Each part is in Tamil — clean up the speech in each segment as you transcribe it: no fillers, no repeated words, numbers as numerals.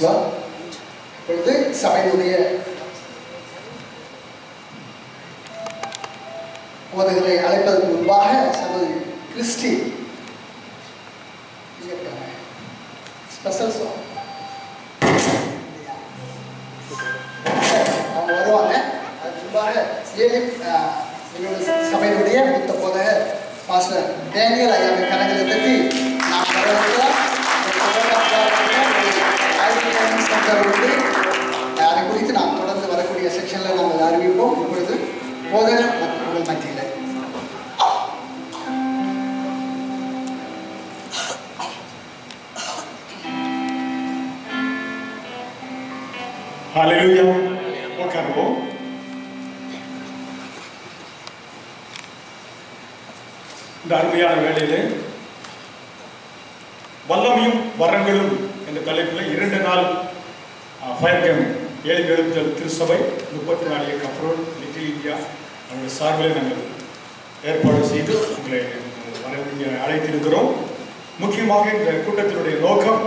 இப்பொழுது சபையுடைய போதகரை அழைப்பதற்கு முன்பாக சகோதரி கிறிஸ்டி ஸ்பெஷல் சாங் அவங்க வருவாங்க. அதுக்கு முன்பாக சபையினுடைய மூத்த போதகர் பாஸ்டர் டேனியல் ஐயாவை கணக்கில் தட்டி நாம் வரவேற்கிறோம். அதை குறித்து நாம் தொடர்ந்து வரக்கூடிய செக்ஷனில் நாங்கள் அறிவிப்போம். இப்பொழுது போதகர் உங்கள் மத்தியில் ஹல்லேலூயா. உட்காருவோம். இந்த அருமையான வேளையிலே வல்லமையும் வரங்களும் என்ற தலைப்பில் 2 நாள் ஃபயர் கேம்ப் எழுப்புதல் திருச்சபை 34 கஃப்ரோன் லிட்டில் இந்தியா அவருடைய சார்பில் நாங்கள் ஏற்பாடு செய்து உங்களை அழைத்திருக்கிறோம். முக்கியமாக இந்த கூட்டத்தினுடைய நோக்கம்,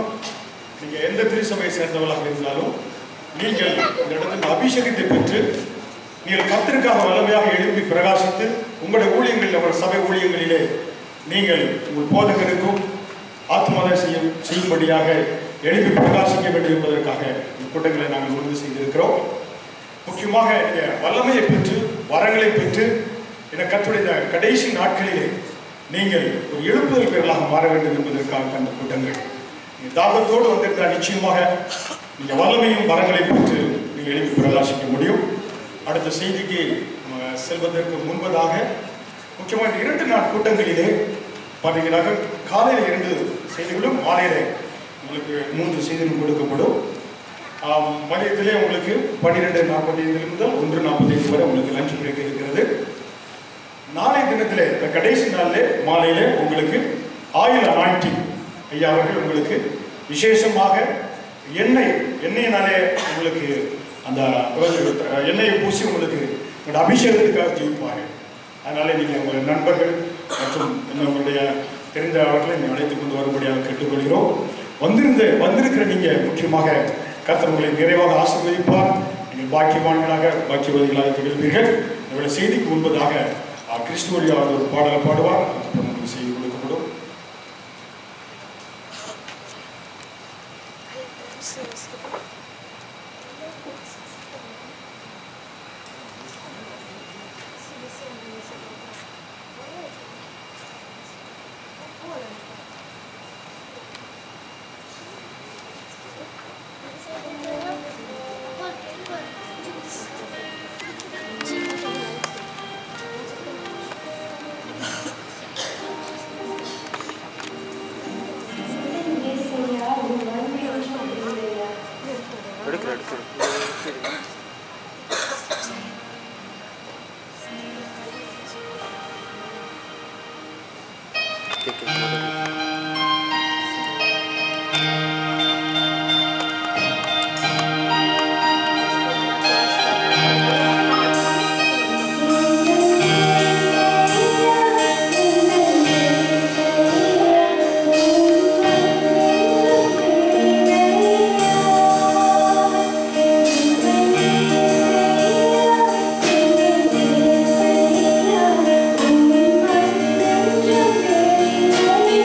நீங்கள் எந்த திருச்சபையை சேர்ந்தவர்களாக இருந்தாலும் நீங்கள் இந்த இடத்தில் அபிஷேகத்தை பெற்று நீங்கள் கர்த்தருக்காக வல்லமையாக எழுப்பி பிரகாசித்து உங்களுடைய ஊழியங்களில், உங்கள் சபை ஊழியங்களிலே நீங்கள் உங்கள் போதகருக்கும் ஆத்மாதம் செய்யும்படியாக எழுப்பி பிரகாசிக்க வேண்டும் என்பதற்காக இந்த கூட்டங்களை நாங்கள் உறுதி செய்திருக்கிறோம். முக்கியமாக நீங்கள் வல்லமையை பெற்று வரங்களை பெற்று இந்த கர்த்தருடைய கடைசி நாட்களிலே நீங்கள் ஒரு எழுப்புதல் பேர்களாக மாற வேண்டும் என்பதற்காக அந்த கூட்டங்கள். தாகத்தோடு வந்திருந்தால் நிச்சயமாக நீங்கள் வல்லமையும் வரங்களை பெற்று நீங்கள் எழுப்பி பிரகாசிக்க முடியும். அடுத்த செய்திக்கு செல்வதற்கு முன்பதாக முக்கியமாக இந்த 2 நாள் கூட்டங்களிலே பார்த்தீங்கன்னாக்க காலையில் 2 செய்திகளும் மாலையில் உங்களுக்கு 3 செய்திகளும் கொடுக்கப்படும். மதியத்திலே உங்களுக்கு 12:45 முதல் 1:45 வரை உங்களுக்கு லஞ்ச் பிரேக் இருக்கிறது. நாளைய தினத்திலே இந்த கடைசி நாளிலே மாலையிலே உங்களுக்கு ஆயில் அனாயிண்டிங் ஐயா அவர்கள் உங்களுக்கு விசேஷமாக எண்ணெயினாலே உங்களுக்கு அந்த எண்ணெயை பூசி உங்களுக்கு உங்களோட அபிஷேகத்துக்காக ஜெயிப்பாங்க. அதனால நீங்கள் உங்கள் நண்பர்கள் மற்றும் உங்களுடைய தெரிந்தவர்களை நீங்கள் அழைத்து கொண்டு வரும்படியாக கேட்டுக்கொள்கிறோம். வந்திருக்கிற நீங்கள் முக்கியமாக கர்த்தர் உங்களை நிறைவாக ஆசீர்வதிப்பார். நீங்கள் பாக்கியவான்களாக திகழ்வீர்கள். இவருடைய செய்திக்கு முன்பதாக கிறிஸ்துவலியா ஒரு பாடலை பாடுவார். அதுக்கப்புறம் உங்களுக்கு செய்தி கொடுக்கப்படும். Thank you.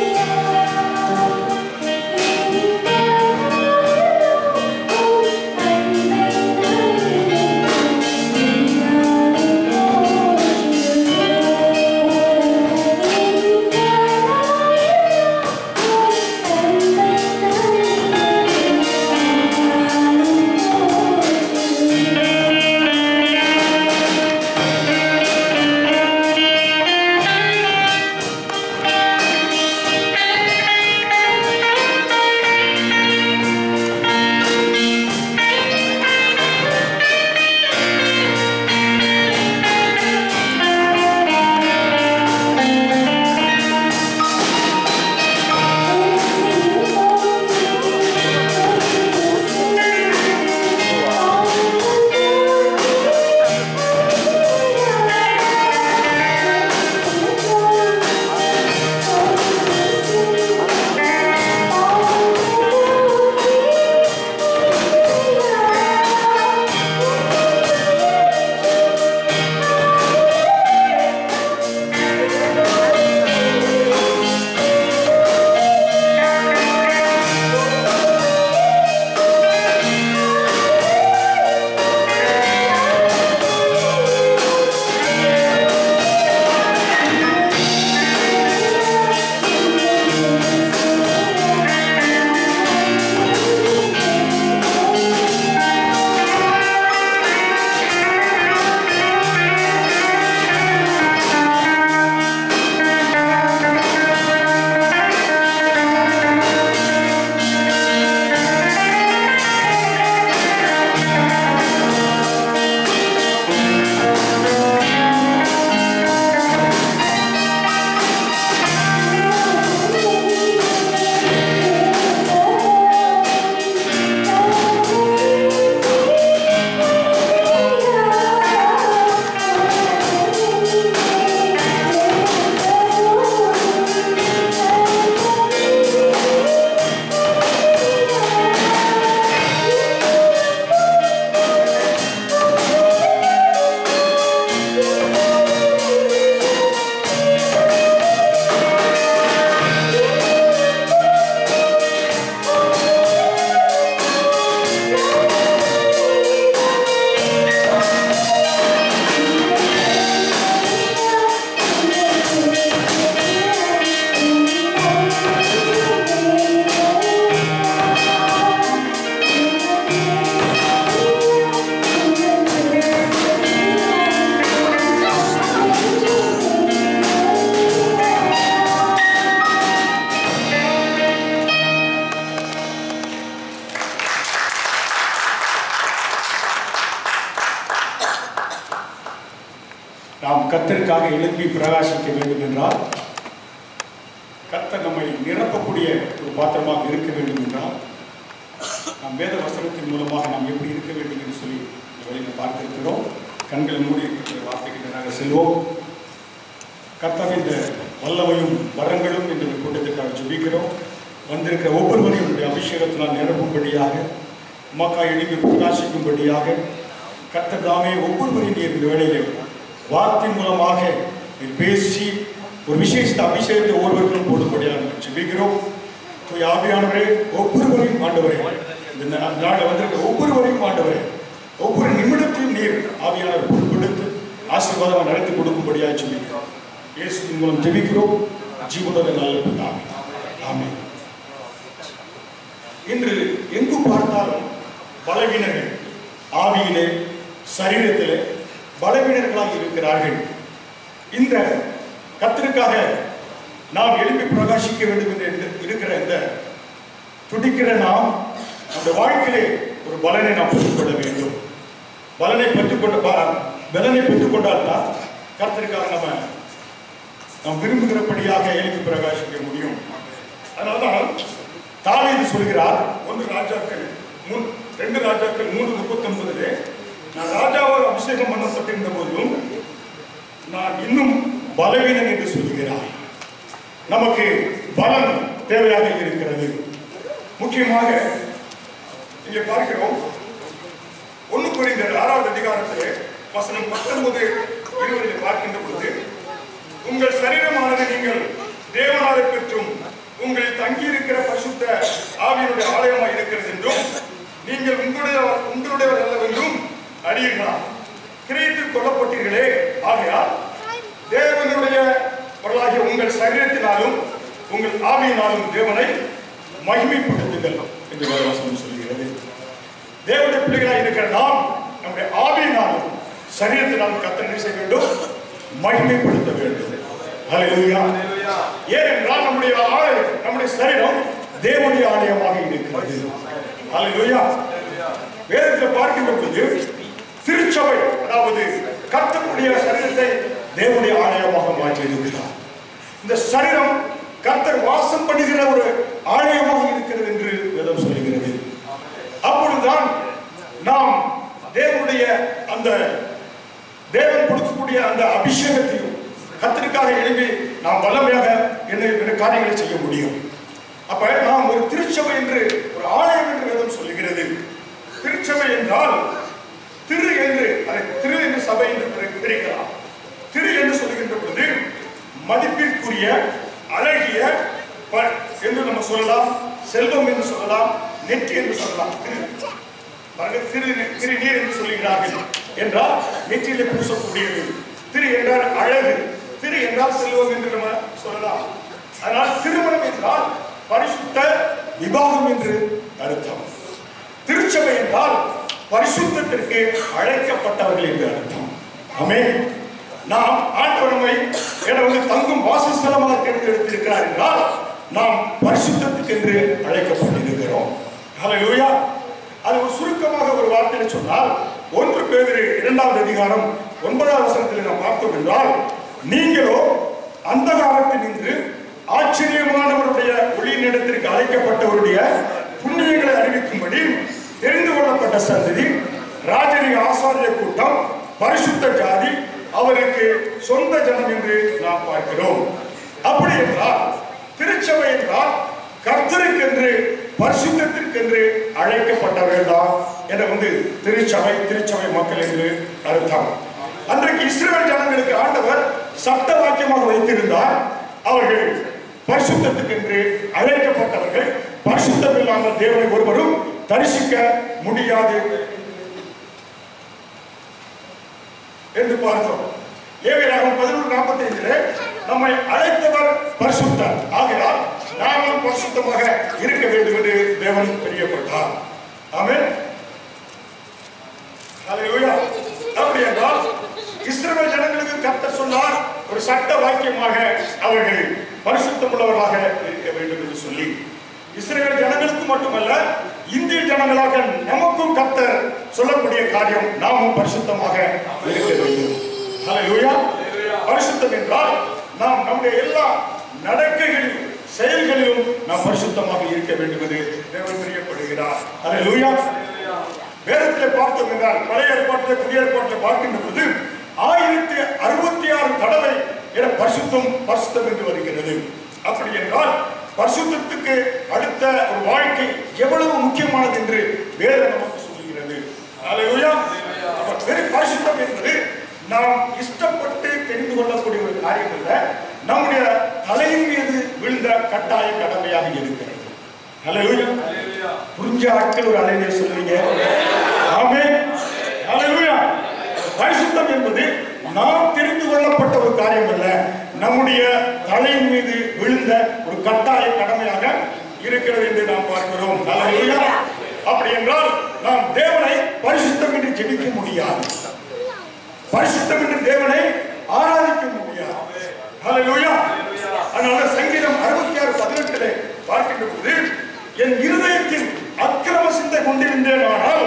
நாம் கர்த்தருக்காக எழுப்பி பிரகாசிக்க வேண்டும் என்றால், கர்த்தர் நம்மை நிரப்பக்கூடிய ஒரு பாத்திரமாக இருக்க வேண்டும் என்றால், நாம் வேத வசனத்தின் மூலமாக நாம் எப்படி இருக்க வேண்டும் என்று சொல்லி வழியில் பார்த்திருக்கிறோம். கண்களை மூடி இருக்கிற வார்த்தைக்கு நாங்கள் செல்வோம். கர்த்தர் இந்த வல்லமையும் வரங்களும் என்ற கூட்டத்திற்காக ஜெபிக்கிறோம். வந்திருக்கிற ஒவ்வொருவரையும் அபிஷேகத்தினால் நிரப்பும்படியாக, உமக்காய் எழுப்பி பிரகாசிக்கும்படியாக கர்த்தர் தாமே ஒவ்வொருவரையும் இந்த வேளையிலே வார்த்தையின் மூலமாக பேசி ஒரு விசேஷ அபிஷேகத்தை ஒவ்வொருவருக்கும் போடும்படியாக ஜெபிக்கிறோம். ஆவியானவரே, ஒவ்வொருவரையும் ஆண்டவரே, இந்த நாளில் வந்திருக்கிற ஒவ்வொருவரையும் ஆண்டவரே, ஒவ்வொரு நிமிடத்தையும் நீர் ஆவியானவர் பொறுப்பெடுத்து ஆசீர்வாதமாக நடத்தி கொடுக்கும்படியாக ஜெபிக்கிறோம். இயேசுவின் மூலம் ஜெபிக்கிறோம், ஜீவனுள்ள நல்ல பிதாவே, ஆமென். இன்று எங்கு பார்த்தாலும் பலவீனர்கள், ஆவியிலே சரீரத்திலே பலவீனர்களாக இருக்கிறார்கள். இந்த கர்த்தருக்காக நாம் எழுப்பி பிரகாசிக்க வேண்டும் என்று இருக்கிற இந்த துடிக்கிற நாம் அந்த வாழ்க்கையிலே ஒரு பலனை நாம் பெற்றுக்கொள்ள வேண்டும். பலனை பெற்றுக்கொண்டால் தான் கர்த்தருக்காக நாம் விரும்புகிறபடியாக எழுப்பி பிரகாசிக்க முடியும். அதனால்தான் தாவீது சொல்கிறார், 2 ராஜாக்கள் 3:39, நான் ராஜாவாக அபிஷேகம் பண்ணப்பட்டிருந்த போதும் நான் இன்னும் பலவீனன் என்று சொல்கிறார். நமக்கு பலம் தேவையாக இருக்கிறது. முக்கியமாக இங்கே பார்க்கிறோம், 1 கொரிந்தியர் 6வது அதிகாரத்திலே வசனம் 19-20 பார்க்கின்ற பொழுது, உங்கள் சரீரமானது நீங்கள் தேவனாலே பெற்றும் உங்களில் தங்கியிருக்கிற பரிசுத்த ஆவியினுடைய ஆலயமாக இருக்கிறது என்றும் நீங்கள் உங்களுடையவர் அல்லவென்றும் அறியீர்களாம். கிரயத்தில் கொல்லப்பட்டீர்களே, ஆகையால் தேவனுடையவர்களாகிய உங்கள் சரீரத்தினாலும் உங்கள் ஆவியினாலும் தேவனை மகிமைப்படுத்துங்கள் என்று வேதவசனம் சொல்கிறது. தேவனுடைய பிள்ளைகளாக இருக்கிற நாம் நம்முடைய ஆவியினாலும் சரீரத்தினாலும் கர்த்தரை செய்ய வேண்டும், மகிமைப்படுத்த வேண்டும். ஹல்லேலூயா. ஏனென்றால் நம்முடைய சரீரம் தேவனுடைய ஆலயமாக இருக்கிறது. ஹல்லேலூயா. வேதத்தில் பார்க்கின்ற பொழுது திருச்சபை, அதாவது கர்த்தருடைய சரீரத்தை தேவனுடைய ஆலயமாக மாற்றி இருக்கிறார். இந்த சரீரம் கர்த்தர் வாசம் பண்ணுகிற ஒரு ஆலயமாக இருக்கிறது என்று வேதம் சொல்லுகிறது. அப்பொழுதுதான் நாம் தேவனுடைய அந்த தேவன் கொடுக்கக்கூடிய அந்த அபிஷேகத்தையும் கர்த்தருக்காக எழுப்பி நாம் வல்லமையாக என்ன காரியங்களை செய்ய முடியும். அப்ப நாம் ஒரு திருச்சபை என்று, ஒரு ஆலயம் என்று வேதம் சொல்லுகிறது. திருச்சபை என்றால் திரு என்று, அதை திரு என்று சபை என்று பிரிக்கலாம். திரு என்று சொல்லுகின்ற பொழுது மதிப்பிற்குரிய, அழகிய என்று நம்ம சொல்லலாம், செல்வம் என்று சொல்லலாம், நெற்றி என்று சொல்லலாம். திரு நீர் என்று சொல்லுகிறார்கள் என்றால் நெற்றியிலே பூசக்கூடியது. திரு என்றால் அழகு, திரு என்றால் செல்வம் என்று நம்ம சொல்லலாம். அதனால் திருமணம் என்றால் பரிசுத்த விவாகம் என்று அர்த்தம். திருச்சபை என்றால் பரிசுத்தத்திற்கு அழைக்கப்பட்டவர்கள் என்று அர்த்தம். ஆமென். நாம் ஆண்டவரை தங்கும் வாசஸ்தலமாக தேர்ந்தெடுத்திருக்கிறார் என்றால் நாம் பரிசுத்தத்துக்கு என்று அழைக்கப்பட்டிருக்கிறோம். ஹல்லேலூயா. அது ஒரு சுருக்கமாக ஒரு வார்த்தையை சொன்னால், 1 பேதுரு 2வது அதிகாரம் 9வது வசனத்தில் நாம் பார்த்தோம் என்றால், நீங்களோ அந்தகாரத்தில் நின்று ஆச்சரியமானவருடைய ஒளியினிடத்திற்கு அழைக்கப்பட்டவருடைய புண்ணியங்களை அறிவிக்கும்படி தெரிந்து கொள்ளப்பட்ட சந்ததி, ராஜரீக ஆசாரிய கூட்டம், பரிசுத்த ஜாதி, அவருக்கு சொந்த ஜனம் என்று நாம் பார்க்கிறோம். அப்படி என்றால் திருச்சபை என்றால் கர்த்தருக்கென்று, பரிசுத்தத்திற்கென்று அழைக்கப்பட்டவர்கள் தான் என திருச்சபை மக்கள் என்று அர்த்தம். அன்றைக்கு இஸ்ரவேல் ஜனங்களுக்கு ஆண்டவர் சட்ட வாக்கியமாக வைத்திருந்தார், அவர்கள் பரிசுத்தத்துக்கென்று அழைக்கப்பட்டவர்கள், பரிசுத்தம் இல்லாமல் தேவனை ஒருவரும் தரிசிக்க முடியாது என்று பார்த்தோம். லேவியராகமம் 11:45 நம்மை அழைத்தவர் பரிசுத்தர், ஆகையால் நாமும் பரிசுத்தமாக இருக்க வேண்டும் என்று தேவன் பிரியப்பட்டார். ஆமென். ஹல்லேலூயா. அப்படி என்றால் இஸ்ரவேல் ஜனங்களுக்கு கர்த்தர் சொன்னார், ஒரு சட்ட வாக்கியமாக அவர்கள் பரிசுத்தம் உள்ளவர்களாக இருக்க வேண்டும் என்று சொல்லி, இஸ்ரவேல் ஜனங்களுக்கு மட்டுமல்ல இந்திய ஜனங்களாக நமக்கும் கர்த்தர் சொல்லக்கூடிய காரியம், நாமும் பரிசுத்தமாக இருக்க வேண்டும். ஹல்லேலூயா. பரிசுத்தம் என்றால் நாம் நம்முடைய எல்லா நடக்கைகளிலும் செயல்களிலும் நாம் பரிசுத்தமாக இருக்க வேண்டும் என்று தேவன் பிரியப்படுகிறார். அல்லேலூயா. வேதத்தில் பார்த்தோம் என்றால் பழைய ஏற்பாட்டில் புதிய ஏற்பாட்டில் பார்க்கின்ற போது 1066 தடவை என பரிசுத்தம் பரிசுத்தம் என்று வருகிறது. அப்படி என்றால் பரிசுத்தத்துக்கு அடுத்த ஒரு வாழ்க்கை எவ்வளவு முக்கியமானது என்று வேதம் நமக்கு சொல்கிறது. அல்லேலூயா. வெறும் பரிசுத்தம் என்பது நாம் இஷ்டப்பட்டு தெரிந்து கொள்ளக்கூடிய ஒரு காரியம் அல்ல, நம்முடைய தலையின் மீது விழுந்த கட்டாய கடமையாக இருக்கிறது. அல்லேலூயா. புரிஞ்ச ஆட்கள் ஒரு அல்லேலூயா சொல்லுவீங்க. ஆமென். அல்லேலூயா. பரிசுத்தம் என்பது நாம் தெரிந்து கொள்ளப்பட்ட ஒரு காரியம் அல்ல, நம்முடைய தலையின் மீது விழுந்த ஒரு கட்டாய கடமையாக இருக்கிறது என்று நாம் பார்க்கிறோம். அல்லேலூயா. அப்படி என்றால் நாம் தேவனை பரிசுத்தம் என்று ஜெபிக்க முடியாது, பரிசுத்தம் என்று தேவனை ஆராதிக்க முடியாது. அல்லேலூயா. அதனால சங்கீதம் 66:18 பார்க்கின்ற போது என் இருதயத்தில் அக்கிரம சிந்தை கொண்டிருந்தேன், ஆனால்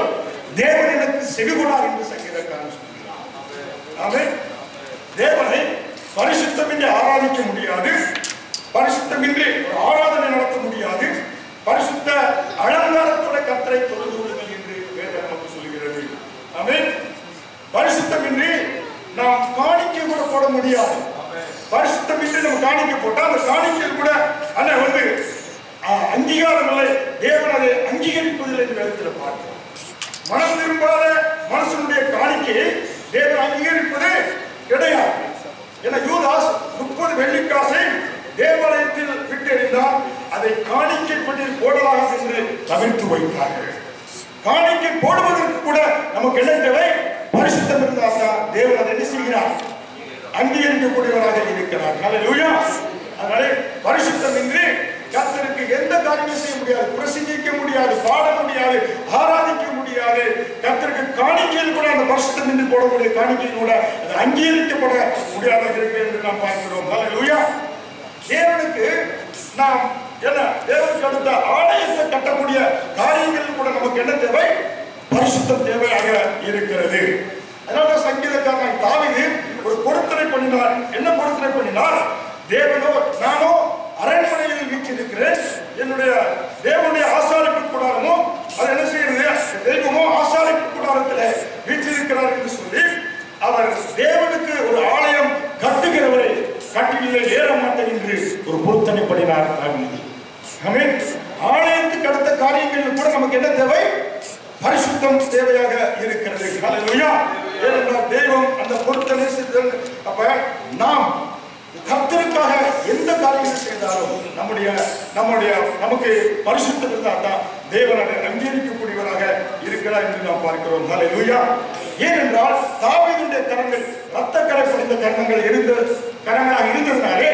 தேவன் எனக்கு செவிகொடார் என்று சங்கீதக்காரன் சொல்கிறார். ஆமென். தேவனை பரிசுத்தமின்றி ஆராதிக்க முடியாது, பரிசுத்தமின்றி ஒரு ஆராதனை நடத்த முடியாது, பரிசுத்த அலங்காரத்தோட கர்த்தரை தொழுது கொள்ளுங்கள் என்று வேதம் நமக்கு சொல்கிறது. ஆமென். பரிசுத்தமின்றி நாம் காணிக்கை கூட போட முடியாது. பரிசுத்தமின்றி நம்ம காணிக்கை போட்டால் அந்த காணிக்கையில் கூட அண்ணன் வந்து அங்கீகாரம் இல்லை, தேவன் அதை அங்கீகரிப்பதில்லை என்று வேதத்தில் பார்க்கிறோம். மனம் திரும்பாத மனுஷனுடைய காணிக்கையை தேவன் அங்கீகரிப்பது கிடையாது. என யூதாஸ் 30 வெள்ளிக்காசை தேவாலயத்தில் விட்டெறிந்தால் அதை காணிக்கை பட்டியல் போடலாம் என்று தவிர்த்து வைத்தார்கள். காணிக்கை போடுவதற்கு கூட நமக்கு என்ன தேவை? பரிசுத்தம் இருந்தால் தேவன் அதை என்ன செய்கிறார்? அங்கீகரிக்கக்கூடியவராக இருக்கிறார். அல்லேலூயா. அதனால பரிசுத்தம் இன்றி கர்த்தருக்கு எந்த காரியமும் செய்ய முடியாது, பிரசங்கிக்க முடியாது, பாட முடியாது, ஆராதிக்க முடியாது. கர்த்தருக்கு காணிக்கையில் கூட அந்த பரிசுத்தம் இன்றி போடக்கூடிய காணிக்கையில் கூட அது அங்கீகரிக்கப்பட முடியாத இருக்கு என்று நாம் பார்க்கிறோம். அல்லேலூயா. தேவனுக்கு நாம் என்ன தேவனுக்கு அடுத்த ஆலயத்தை கட்டக்கூடிய காரியங்கள் கூட நமக்கு என்ன தேவை? பரிசுத்தம் தேவையாக இருக்கிறது. அதனால சங்கீதக்காரன் தாவீது ஒரு பொருத்தனை பண்ணினார். என்ன பொருத்தனை பண்ணினார்? தேவனோ நானோ அரண்மனையில் வீற்றிருக்கிறேன், என்னுடைய தேவனுடைய ஆசாரிப்பு கூடாரமோ அது என்ன செய்யறது? தெய்வமோ ஆசாரிப்பு கூடாரத்தில் வீற்றிருக்கிறார் என்று சொல்லி அவர் தேவனுக்கு ஒரு ஆலயம் கட்டுகிறவரை கட்டிலே ஏற மாட்டேன் என்று ஒரு பொருத்தனை பண்ணினார் தாவீது. ஆமென். ஆலயத்துக்கு அடுத்த காரியங்களில் கூட நமக்கு என்ன தேவை? பரிசுத்தம் தேவையாக இருக்கிறது. அல்லேலூயா. ஏனென்றால் தெய்வம் அந்த பொருத்தனை செய்தல். அப்ப நாம் கர்த்தருக்காக எந்த காரியத்தை செய்தாலும் நமக்கு பரிசுத்தம் இருந்தால் தான் தேவன் அதை அங்கீகரிக்கக்கூடியவராக இருக்கிறார் என்று நாம் பார்க்கிறோம். அல்லேலூயா. ஏனென்றால் தாவீதுடைய கரங்கள் இரத்த கரை படிந்த கரங்களாக இருந்ததினாலே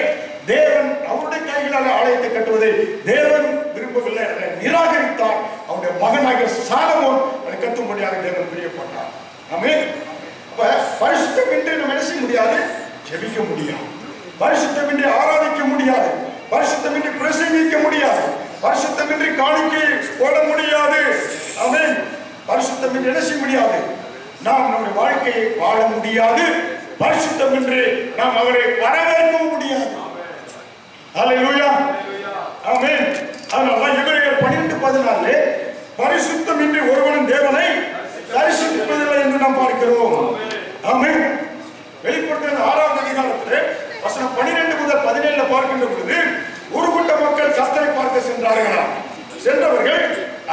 தேவன் அவருடைய கைகளால் ஆலயத்தை கட்டுவதை தேவன் விரும்பவில்லை, நிராகரித்தார். அவருடைய மகனாக சாலமோன் அதை கட்டும்படியாக தேவன் பிரியப்பட்டார். ஆமென். பரிசுத்தம் என்று நம்ம என்ன செய்ய முடியாது? ஜெபிக்க முடியாது. பரிசுத்தமின்றி ஆராதிக்க முடியாது, பரிசுத்தமின்றி பிரசங்கிக்க முடியாது, பரிசுத்தமின்றி காணிக்கை போட முடியாது. ஆமென். பரிசுத்தமின்றி என்ன செய்ய முடியாது? நாம் நம்முடைய வாழ்க்கையை வாழ முடியாது. பரிசுத்தமின்றி நாம் அவரை வரவேற்கவும் முடியாது. அல்லேலூயா. ஆமென். அதனால எபிரேயர் 12:14 பரிசுத்தமின்றி ஒருவனும் தேவனை தரிசிப்பதில்லை என்று நாம் பார்க்கிறோம். ஆமென். வெளிப்படுத்தின 6ஆம் அதிகாரத்தில் வசனம் 12 முதல் 17 பார்க்கின்ற பொழுது ஒரு கூட்ட மக்கள் கர்த்தரை பார்க்க சென்றார்களாம். சென்றவர்கள்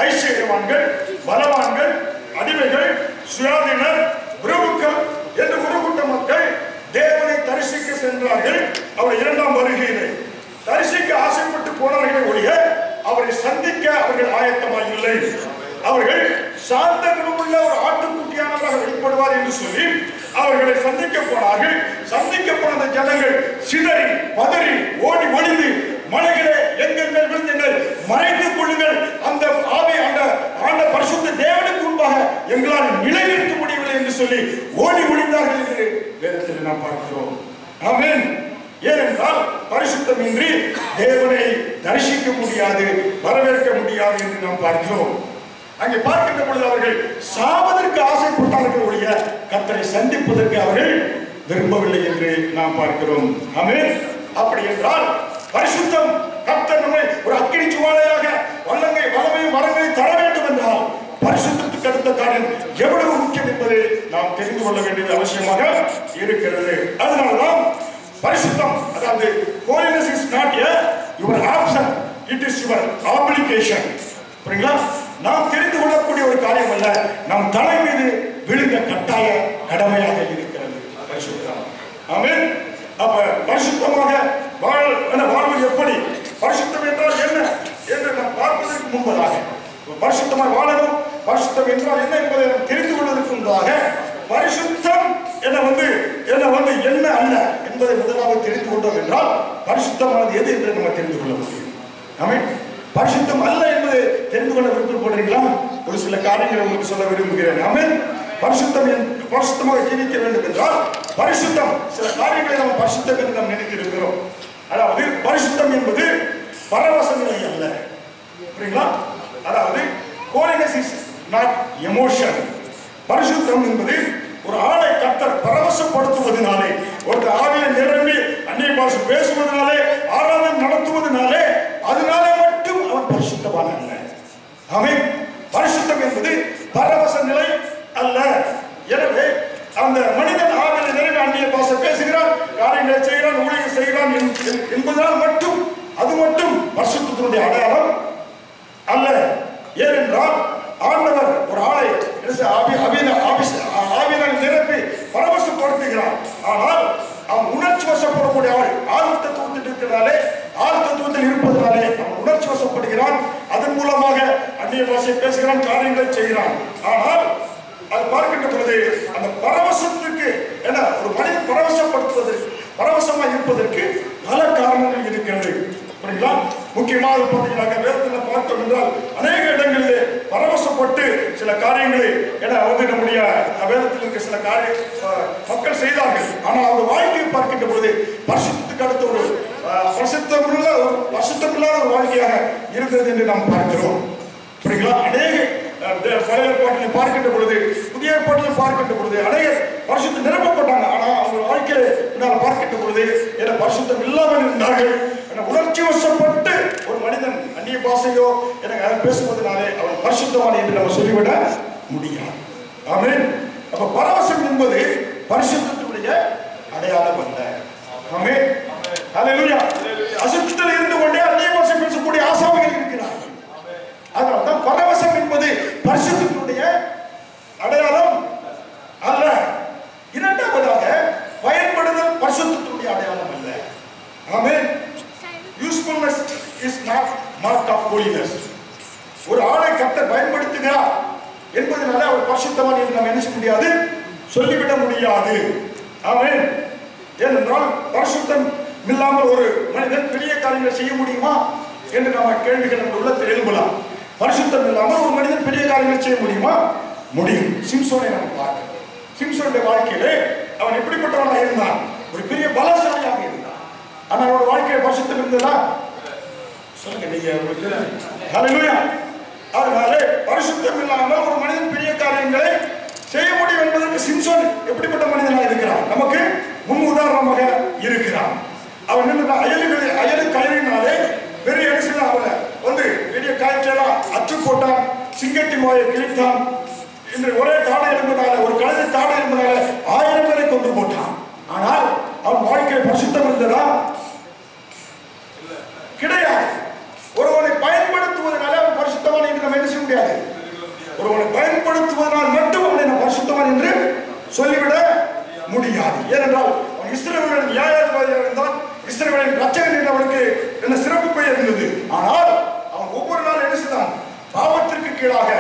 ஐஸ்வர்யவான்கள், பலவான்கள், அடிமைகள், சுயாதீனர், பிரபுக்கள் என்று ஒரு கூட்ட மக்கள் தேவனை தரிசிக்க சென்றார்கள். அவர் 2ஆம் வருகையிலே தரிசிக்க ஆசைப்பட்டு போனார்கள் ஒழிய அவரை சந்திக்க அவர்கள் ஆயத்தமாக இல்லை. அவர்கள் சாந்த குணமுள்ள ஒரு ஆட்டுக்குட்டியானவராக வெளிப்படுவார் என்று சொல்லி அவர்களை சந்திக்க போனார்கள். சந்திக்க போன ஜனங்கள் சிதறி பதறி ஓடி ஒளிந்து மலைகளே எங்கள் மேல் விழுந்து எங்கள் மறைத்துக் கொள்ளுங்கள், அந்த ஆவி அந்த பரிசுத்த தேவனுக்கு முன்பாக எங்களால் நிலைநிறுத்த முடியவில்லை என்று சொல்லி ஓடி ஒளிந்தார்கள் என்று வேதத்தில் நாம் பார்க்கிறோம். ஆமென். ஏனென்றால் பரிசுத்தமின்றி தேவனை தரிசிக்க முடியாது, வரவேற்க முடியாது என்று நாம் பார்க்கிறோம். அங்கே பார்க்கின்ற பொழுது அவர்கள் சாவதற்கு ஆசைப்பட்டார்கள் ஒழிய கர்த்தரை சந்திப்பதற்கு அவர்கள் விரும்பவில்லை என்று நாம் பார்க்கிறோம். ஆமென். அப்படி என்றால் பரிசுத்தம் கர்த்தர் நம்மை ஒரு அக்கினி ஜுவாலையாக வல்லமையும் வரங்களையும் தர வேண்டும் என்றால் பரிசுத்தத்துக்கு அடுத்த காரியம் எவ்வளவு முக்கியம் என்பதை நாம் தெரிந்து கொள்ள வேண்டியது அவசியமாக இருக்கிறது. அதனால்தான் பரிசுத்தம், அதாவது holiness is not your option, it is your obligation. புரியுங்களா? நாம் தெரிந்து கொள்ளக்கூடிய ஒரு காரியம் அல்ல, நம் தலை மீது விழுந்த கட்டாய கடமையாக இருக்கிறது பரிசுத்தம். ஆமென். அப்ப பரிசுத்தமாக வாழ்வது எப்படி, பரிசுத்தம் என்றால் என்ன என்று நாம் பார்ப்பதற்கு முன்பதாக பரிசுத்தமாக வாழணும், பரிசுத்தம் என்றால் என்ன என்பதை நாம் தெரிந்து கொள்வதற்கு முன்பதாக பரிசுத்தம் என்ன அல்ல என்பதை முதலாவது தெரிந்து கொண்டோம் என்றால் பரிசுத்தமானது எது என்று நம்ம தெரிந்து கொள்ள முடியும். ஆமென். பரிசுத்தம் அல்ல என்பதை தெரிந்து கொள்ள விருப்பப்படுறீங்களா? ஒரு சில காரியங்களை உங்களுக்கு சொல்ல விரும்புகிறேன். ஆமென். பரிசுத்தமாக ஜீவிக்க வேண்டும் என்றால் பரிசுத்தம், சில காரியங்களை நாம் பரிசுத்தம் என்று நாம் நினைத்திருக்கிறோம். அதாவது பரிசுத்தம் என்பது பரவச நிலை அல்ல. புரியுங்களா? அதாவது holiness is not emotion. பரிசுத்தம் என்பது ஒரு ஆளை கர்த்தர் பரவசப்படுத்துவதனாலே, ஒரு ஆவியை நிரம்பி அந்நிய பாஷை பேசுவதனாலே, ஆராதனை நடத்துவதனாலே, அதனாலே மட்டும் அவன் பரிசுத்தவான் அல்ல. ஆமென். பரிசுத்தம் என்பது பரவச நிலை அல்ல. எனவே அந்த மனிதன் ஆவியை நிரம்பி அந்நிய பாஷை பேசுகிறான், காரியங்களை செய்கிறான், ஊழியர்கள் செய்கிறான் என்பதனால் மட்டும் அது மட்டும் பரிசுத்தத்தினுடைய அடையாளம் அல்ல. ஏனென்றால் ஆண்டவர் ஒரு ஆளை ஆவியினால் நிரப்பி பரவசப்படுத்துகிறார். ஆனால் அவன் உணர்ச்சி வசப்படக்கூடிய ஆள் தத்துவத்தில் இருப்பதனாலே அவன் உணர்ச்சி வசப்படுகிறான். அதன் மூலமாக அந்நிய பாஷை பேசுகிறான், காரியங்களை செய்கிறான். ஆனால் அது பார்க்கின்ற பொழுது அந்த பரவசத்துக்கு என்ன, ஒரு மனிதன் பரவசமாக இருப்பதற்கு பல காரணங்கள் இருக்கிறது. புரியுங்களா? முக்கியமாக பார்த்தீங்கன்னா வேதத்தில் பார்த்தோம் என்றால் அநேக இடங்களிலே பரவசப்பட்டு சில காரியங்களை நம்முடைய வேதத்தில் இருக்க சில மக்கள் செய்தார்கள். ஆனால் அவங்க வாழ்க்கையை பார்க்கின்ற பொழுது பரிசுத்தத்துக்கு அடுத்த ஒரு பரிசுத்தமில்லாத ஒரு வாழ்க்கையாக இருந்தது என்று நாம் பார்க்கிறோம். புரியுங்களா? அநேக பழைய ஏற்பாட்டில் பார்க்கின்ற பொழுது, புதிய ஏற்பாட்டில் பார்க்கின்ற பொழுது அநேகர் பரிசுத்தம் நிரப்பப்பட்டாங்க. ஆனால் அவங்க வாழ்க்கையை பார்க்கின்ற பொழுது பரிசுத்தம் இல்லாமல் இருந்தார்கள். உணர்ச்சி வசப்பட்டு ஒரு மனிதன் அந்நிய பாஷையோ பேசுவதனாலே அவன் பரிசுத்தவான் என்று நம்ம சொல்லிவிட முடியாது. ஆமென். அப்ப பரவசம் என்பது பரிசுத்தத்துடைய அடையாளம் அல்ல. ஆமென். ஹல்லேலூயா. அசுத்தத்தில் இருந்து கொண்டே அந்நிய பாஷை பேசக்கூடிய ஆசாமிகள் இருக்கிறார்கள். அதனால்தான் பரவசம் என்பது பரிசுத்தத்துடைய அடையாளம் அல்ல. இரண்டாவதாக பயன்படுதல் பரிசுத்தத்துடைய அடையாளம் அல்ல. ஆமென். Usefulness is not mark of holiness. ஒரு ஆளை கர்த்தர் பயன்படுத்துகிறார் என்பதனால அவர் பரிசுத்தவான் என்று நாம் என்ன செய்ய முடியாது, சொல்லிவிட முடியாது. ஆமென். ஏனென்றால் பரிசுத்தம் இல்லாமல் ஒரு மனிதன் பெரிய காரியங்களை செய்ய முடியுமா என்று நாம் கேள்விகள் நம்ம உள்ளத்தில் எழும்பலாம். பரிசுத்தம் இல்லாமல் ஒரு மனிதன் பெரிய காரியங்களை செய்ய முடியுமா? முடியும். சிம்சோனை நம்ம பார்க்கிறோம். சிம்சோனுடைய வாழ்க்கையிலே அவன் எப்படிப்பட்டவனாக இருந்தான்? ஒரு பெரிய பலசாலியாக இருந்தான். ஆனால் அவரோட வாழ்க்கையை பரிசுத்தம் இருந்ததா? சொல்லுங்க நீங்க. ஹல்லேலூயா. அதனால பரிசுத்தம் இல்லாமல் ஒரு மனிதன் பெரிய காரியங்களை செய்ய முடியும் என்பதற்கு சிம்சோன் எப்படிப்பட்ட மனிதனாக இருக்கிறான்? நமக்கு முன் உதாரணமாக இருக்கிறான். அவன் அயலு கயிறினாலே பெரிய அடிசனா அவனை பெரிய காய்ச்சலாம் அச்சு போட்டான், சிங்கத்தின் வாயை கிழித்தான். இன்று ஒரே தாடை என்பதால, ஒரு கழுதை தாடை என்பதால 1000 பேரை கொண்டு போட்டான். ஆனால் அவன் வாழ்க்கை பரிசுத்தம் இருந்ததா? கிடையாது. ஒருவனை பயன்படுத்துவதனால அவன் பரிசுத்தவான் என்று நம்ம என்ன செய்ய முடியாது. ஒருவனை பயன்படுத்துவதனால் மட்டும் அவனை நம்ம பரிசுத்தவான் என்று சொல்லிவிட முடியாது. ஏனென்றால் அவன் இஸ்ரவேலின் நியாயாதிபதியாக இருந்தான். இஸ்ரவேலின் ரட்சகன் என்று அவனுக்கு என்ன சிறப்பு பெயர் இருந்தது. ஆனால் அவன் ஒவ்வொரு நாள் என்ன செய்தான்? பாவத்திற்கு கீழாக